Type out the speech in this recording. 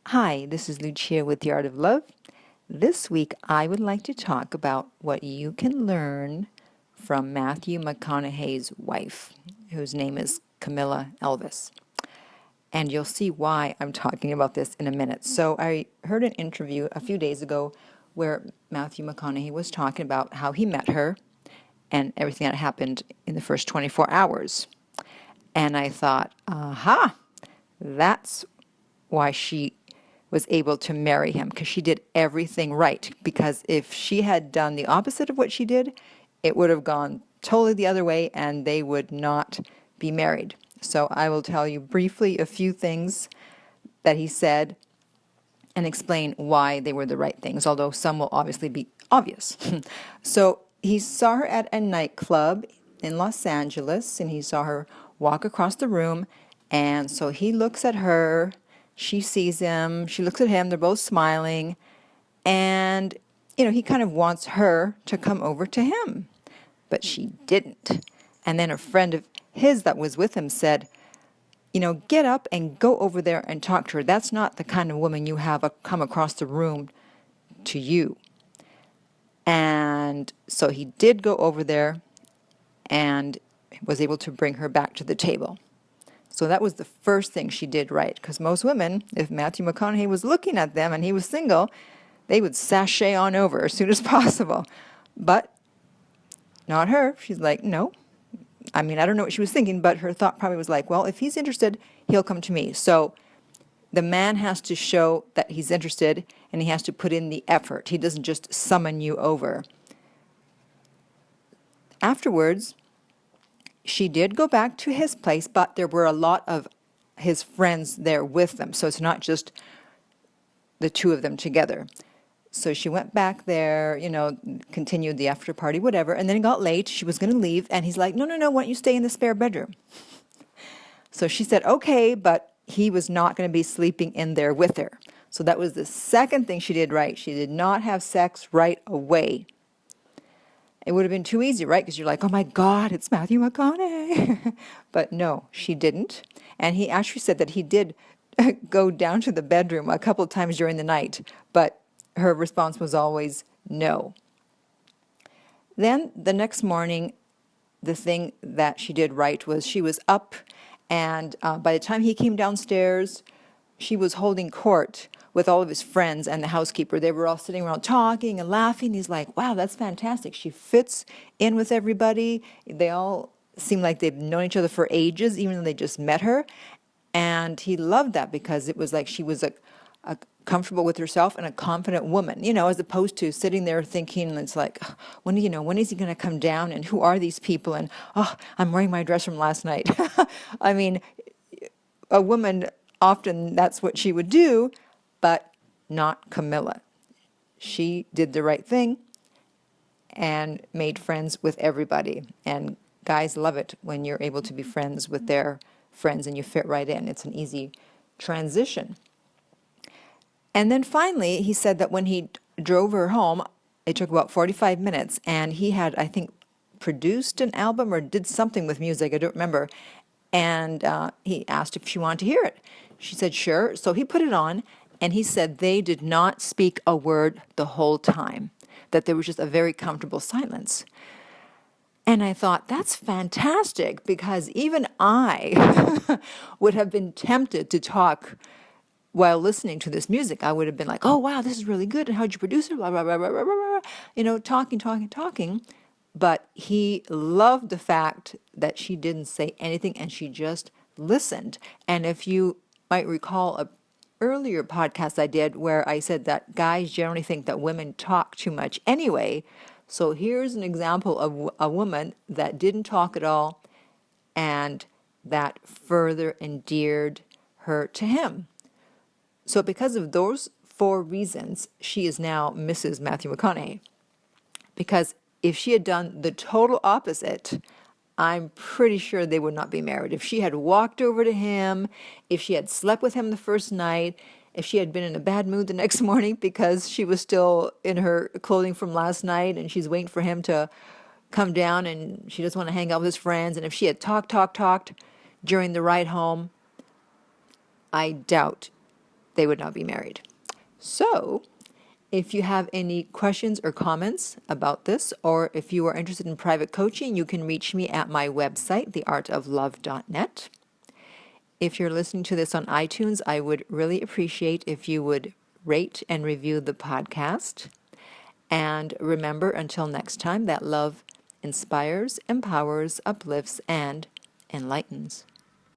Hi, this is Lucia with The Art of Love. This week I would like to talk about what you can learn from Matthew McConaughey's wife, whose name is Camila Elvis. And you'll see why I'm talking about this in a minute. So I heard an interview a few days ago where Matthew McConaughey was talking about how he met her and everything that happened in the first 24 hours. And I thought, aha, that's why she was able to marry him, because she did everything right. Because if she had done the opposite of what she did, it would have gone totally the other way and they would not be married. So I will tell you briefly a few things that he said and explain why they were the right things, although some will obviously be obvious. So he saw her at a nightclub in Los Angeles and he saw her walk across the room. And so he looks at her, she sees him, she looks at him, they're both smiling. And, he kind of wants her to come over to him. But she didn't. And then a friend of his that was with him said, get up and go over there and talk to her. That's not the kind of woman you have come across the room to you. And so he did go over there and was able to bring her back to the table. So that was the first thing she did right. Because most women, if Matthew McConaughey was looking at them and he was single, they would sashay on over as soon as possible. But not her. She's like, no. I don't know what she was thinking, but her thought probably was like, well, if he's interested, he'll come to me. So the man has to show that he's interested and he has to put in the effort. He doesn't just summon you over. Afterwards, she did go back to his place, but there were a lot of his friends there with them. So it's not just the two of them together. So she went back there, continued the after party, whatever. And then it got late. She was going to leave. And he's like, no, why don't you stay in the spare bedroom? So she said, okay, but he was not going to be sleeping in there with her. So that was the second thing she did right. She did not have sex right away. It would have been too easy, right? Because you're like, oh my God, it's Matthew McConaughey. But no, she didn't. And he actually said that he did go down to the bedroom a couple of times during the night, but her response was always no. Then the next morning, the thing that she did right was she was up, and by the time he came downstairs, she was holding court with all of his friends and the housekeeper. They were all sitting around talking and laughing. He's like, wow, that's fantastic. She fits in with everybody. They all seem like they've known each other for ages, even though they just met her. And he loved that because it was like she was a comfortable with herself and a confident woman, as opposed to sitting there thinking, it's like, when is he going to come down and who are these people? And, I'm wearing my dress from last night. A woman, often that's what she would do, but not Camila. She did the right thing and made friends with everybody. And guys love it when you're able to be friends with their friends and you fit right in. It's an easy transition. And then finally, he said that when he drove her home, it took about 45 minutes, and he had, I think, produced an album or did something with music, I don't remember, and he asked if she wanted to hear it. She said, sure. So he put it on, and he said they did not speak a word the whole time, that there was just a very comfortable silence. And I thought, that's fantastic, because even I would have been tempted to talk while listening to this music. I would have been like, oh, wow, this is really good. And how'd you produce it? Blah, blah, blah, blah, blah, blah, blah. Talking. But he loved the fact that she didn't say anything and she just listened. And if you might recall a earlier podcast I did where I said that guys generally think that women talk too much anyway. So here's an example of a woman that didn't talk at all and that further endeared her to him. So because of those 4 reasons, she is now Mrs. Matthew McConaughey. Because if she had done the total opposite, I'm pretty sure they would not be married. If she had walked over to him, if she had slept with him the first night, if she had been in a bad mood the next morning because she was still in her clothing from last night and she's waiting for him to come down and she doesn't want to hang out with his friends, and if she had talked during the ride home, I doubt they would not be married. So, if you have any questions or comments about this, or if you are interested in private coaching, you can reach me at my website, theartoflove.net. If you're listening to this on iTunes, I would really appreciate if you would rate and review the podcast. And remember, until next time, that love inspires, empowers, uplifts, and enlightens.